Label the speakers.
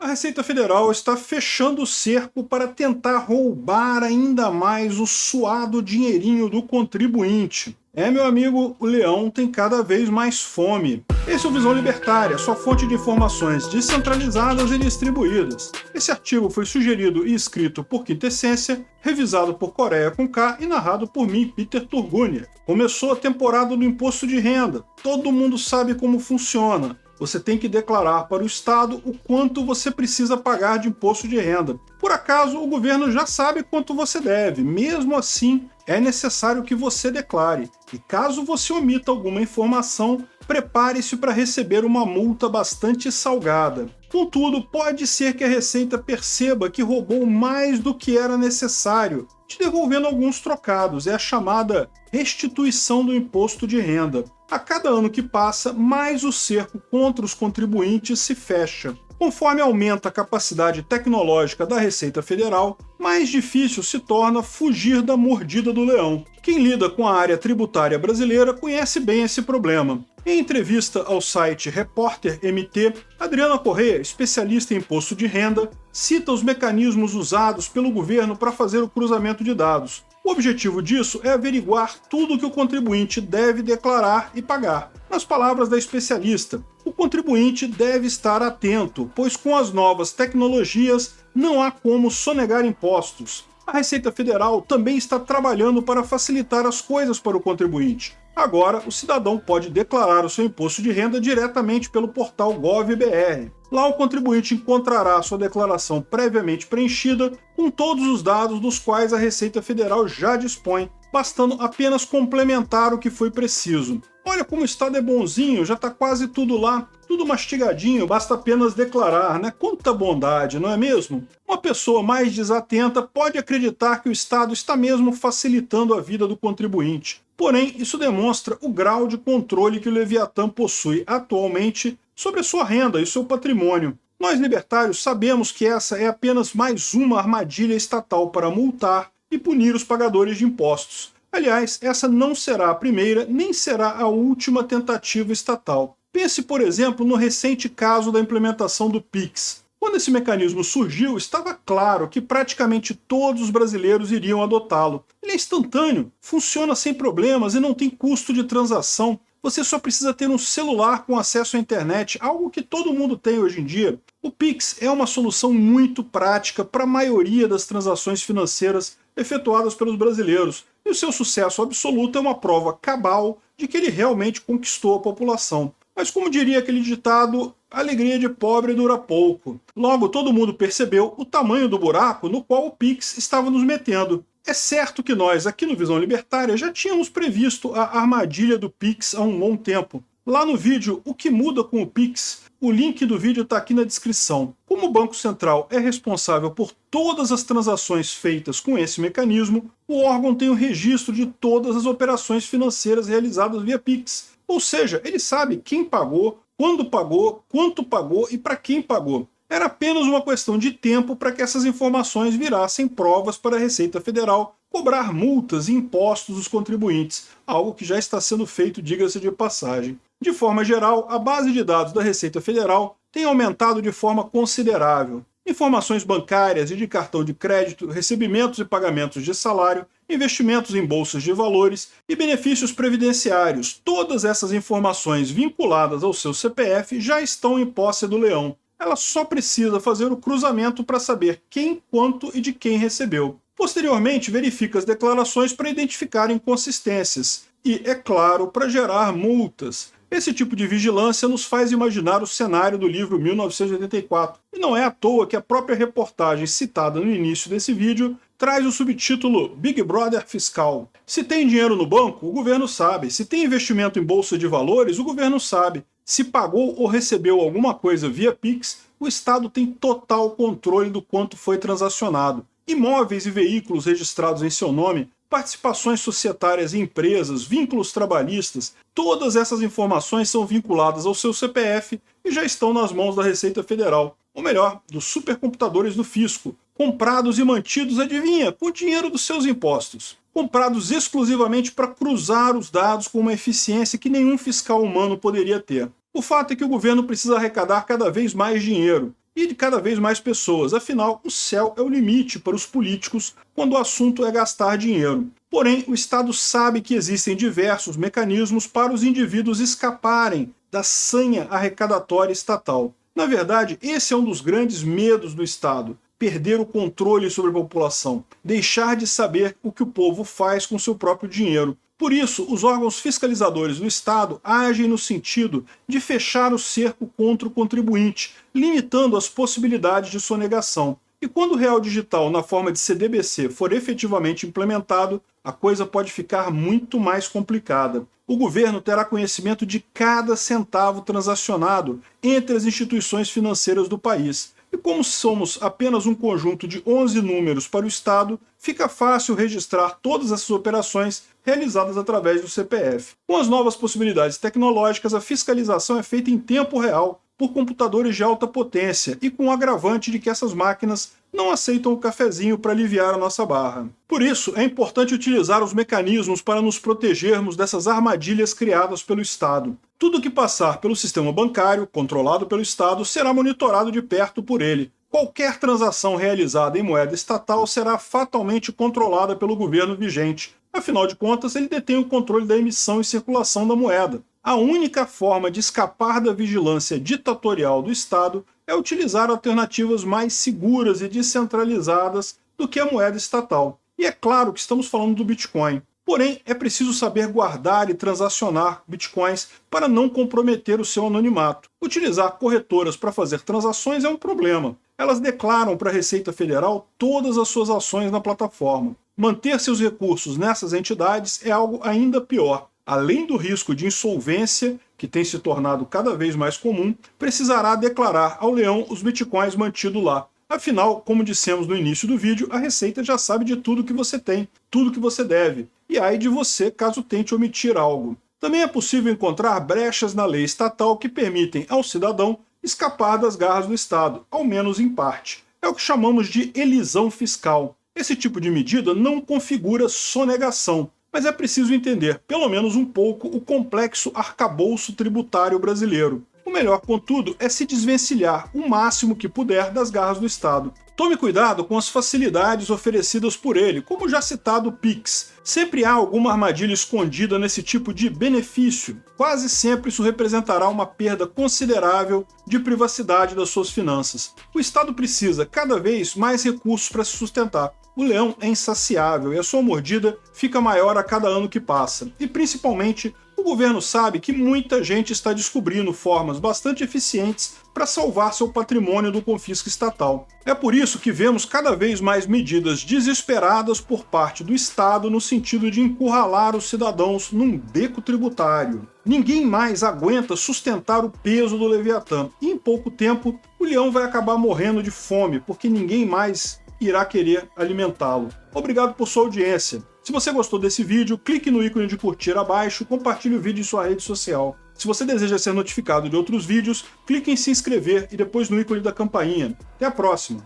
Speaker 1: A Receita Federal está fechando o cerco para tentar roubar ainda mais o suado dinheirinho do contribuinte. Meu amigo, o leão tem cada vez mais fome. Esse é o Visão Libertária, sua fonte de informações descentralizadas e distribuídas. Esse artigo foi sugerido e escrito por Quintessência, revisado por Coreia com K e narrado por mim, Peter Turgunia. Começou a temporada do imposto de renda. Todo mundo sabe como funciona. Você tem que declarar para o Estado o quanto você precisa pagar de imposto de renda. Por acaso, o governo já sabe quanto você deve. Mesmo assim, é necessário que você declare. E caso você omita alguma informação, prepare-se para receber uma multa bastante salgada. Contudo, pode ser que a Receita perceba que roubou mais do que era necessário, te devolvendo alguns trocados. É a chamada restituição do imposto de renda. A cada ano que passa, mais o cerco contra os contribuintes se fecha. Conforme aumenta a capacidade tecnológica da Receita Federal, mais difícil se torna fugir da mordida do leão. Quem lida com a área tributária brasileira conhece bem esse problema. Em entrevista ao site Repórter MT, Adriana Correia, especialista em imposto de renda, cita os mecanismos usados pelo governo para fazer o cruzamento de dados. O objetivo disso é averiguar tudo o que o contribuinte deve declarar e pagar. Nas palavras da especialista, o contribuinte deve estar atento, pois com as novas tecnologias não há como sonegar impostos. A Receita Federal também está trabalhando para facilitar as coisas para o contribuinte. Agora, o cidadão pode declarar o seu imposto de renda diretamente pelo portal Gov.br. Lá o contribuinte encontrará sua declaração previamente preenchida com todos os dados dos quais a Receita Federal já dispõe, bastando apenas complementar o que foi preciso. Olha como o Estado é bonzinho, já está quase tudo lá, tudo mastigadinho, basta apenas declarar, né? Quanta bondade, não é mesmo? Uma pessoa mais desatenta pode acreditar que o Estado está mesmo facilitando a vida do contribuinte. Porém, isso demonstra o grau de controle que o Leviatã possui atualmente sobre a sua renda e seu patrimônio. Nós libertários sabemos que essa é apenas mais uma armadilha estatal para multar e punir os pagadores de impostos. Aliás, essa não será a primeira nem será a última tentativa estatal. Pense, por exemplo, no recente caso da implementação do Pix. Quando esse mecanismo surgiu, estava claro que praticamente todos os brasileiros iriam adotá-lo. Ele é instantâneo, funciona sem problemas e não tem custo de transação. Você só precisa ter um celular com acesso à internet, algo que todo mundo tem hoje em dia. O Pix é uma solução muito prática para a maioria das transações financeiras efetuadas pelos brasileiros, e o seu sucesso absoluto é uma prova cabal de que ele realmente conquistou a população. Mas como diria aquele ditado, a alegria de pobre dura pouco. Logo, todo mundo percebeu o tamanho do buraco no qual o Pix estava nos metendo. É certo que nós, aqui no Visão Libertária, já tínhamos previsto a armadilha do Pix há um bom tempo. Lá no vídeo O que muda com o Pix, o link do vídeo está aqui na descrição. Como o Banco Central é responsável por todas as transações feitas com esse mecanismo, o órgão tem o registro de todas as operações financeiras realizadas via Pix. Ou seja, ele sabe quem pagou, quando pagou, quanto pagou e para quem pagou. Era apenas uma questão de tempo para que essas informações virassem provas para a Receita Federal cobrar multas e impostos dos contribuintes, algo que já está sendo feito, diga-se de passagem. De forma geral, a base de dados da Receita Federal tem aumentado de forma considerável. Informações bancárias e de cartão de crédito, recebimentos e pagamentos de salário, investimentos em bolsas de valores e benefícios previdenciários. Todas essas informações vinculadas ao seu CPF já estão em posse do leão. Ela só precisa fazer o cruzamento para saber quem, quanto e de quem recebeu. Posteriormente, verifica as declarações para identificar inconsistências e, é claro, para gerar multas. Esse tipo de vigilância nos faz imaginar o cenário do livro 1984. E não é à toa que a própria reportagem citada no início desse vídeo traz o subtítulo Big Brother Fiscal. Se tem dinheiro no banco, o governo sabe. Se tem investimento em bolsa de valores, o governo sabe. Se pagou ou recebeu alguma coisa via Pix, o Estado tem total controle do quanto foi transacionado. Imóveis e veículos registrados em seu nome, participações societárias em empresas, vínculos trabalhistas, todas essas informações são vinculadas ao seu CPF e já estão nas mãos da Receita Federal, ou melhor, dos supercomputadores do fisco, comprados e mantidos, adivinha, com o dinheiro dos seus impostos. Comprados exclusivamente para cruzar os dados com uma eficiência que nenhum fiscal humano poderia ter. O fato é que o governo precisa arrecadar cada vez mais dinheiro. e de cada vez mais pessoas. Afinal, o céu é o limite para os políticos quando o assunto é gastar dinheiro. Porém, o Estado sabe que existem diversos mecanismos para os indivíduos escaparem da sanha arrecadatória estatal. Na verdade, esse é um dos grandes medos do Estado: perder o controle sobre a população, deixar de saber o que o povo faz com seu próprio dinheiro. Por isso, os órgãos fiscalizadores do Estado agem no sentido de fechar o cerco contra o contribuinte, limitando as possibilidades de sonegação. E quando o real digital na forma de CDBC for efetivamente implementado, a coisa pode ficar muito mais complicada. O governo terá conhecimento de cada centavo transacionado entre as instituições financeiras do país. E como somos apenas um conjunto de 11 números para o Estado, fica fácil registrar todas essas operações realizadas através do CPF. Com as novas possibilidades tecnológicas, a fiscalização é feita em tempo real, por computadores de alta potência e com o agravante de que essas máquinas não aceitam o cafezinho para aliviar a nossa barra. Por isso, é importante utilizar os mecanismos para nos protegermos dessas armadilhas criadas pelo Estado. Tudo que passar pelo sistema bancário, controlado pelo Estado, será monitorado de perto por ele. Qualquer transação realizada em moeda estatal será fatalmente controlada pelo governo vigente. Afinal de contas, ele detém o controle da emissão e circulação da moeda. A única forma de escapar da vigilância ditatorial do Estado é utilizar alternativas mais seguras e descentralizadas do que a moeda estatal. E é claro que estamos falando do Bitcoin. Porém, é preciso saber guardar e transacionar bitcoins para não comprometer o seu anonimato. Utilizar corretoras para fazer transações é um problema. Elas declaram para a Receita Federal todas as suas ações na plataforma. Manter seus recursos nessas entidades é algo ainda pior. Além do risco de insolvência, que tem se tornado cada vez mais comum, precisará declarar ao leão os bitcoins mantidos lá. Afinal, como dissemos no início do vídeo, a Receita já sabe de tudo que você tem, tudo que você deve, e ai de você caso tente omitir algo. Também é possível encontrar brechas na lei estatal que permitem ao cidadão escapar das garras do Estado, ao menos em parte. É o que chamamos de elisão fiscal. Esse tipo de medida não configura sonegação, mas é preciso entender, pelo menos um pouco, o complexo arcabouço tributário brasileiro. O melhor, contudo, é se desvencilhar o máximo que puder das garras do Estado. Tome cuidado com as facilidades oferecidas por ele, como já citado o Pix. Sempre há alguma armadilha escondida nesse tipo de benefício. Quase sempre isso representará uma perda considerável de privacidade das suas finanças. O Estado precisa cada vez mais recursos para se sustentar. O leão é insaciável e a sua mordida fica maior a cada ano que passa. E principalmente, o governo sabe que muita gente está descobrindo formas bastante eficientes para salvar seu patrimônio do confisco estatal. É por isso que vemos cada vez mais medidas desesperadas por parte do Estado no sentido de encurralar os cidadãos num beco tributário. Ninguém mais aguenta sustentar o peso do Leviatã e em pouco tempo o leão vai acabar morrendo de fome porque ninguém mais irá querer alimentá-lo. Obrigado por sua audiência. Se você gostou desse vídeo, clique no ícone de curtir abaixo, compartilhe o vídeo em sua rede social. Se você deseja ser notificado de outros vídeos, clique em se inscrever e depois no ícone da campainha. Até a próxima!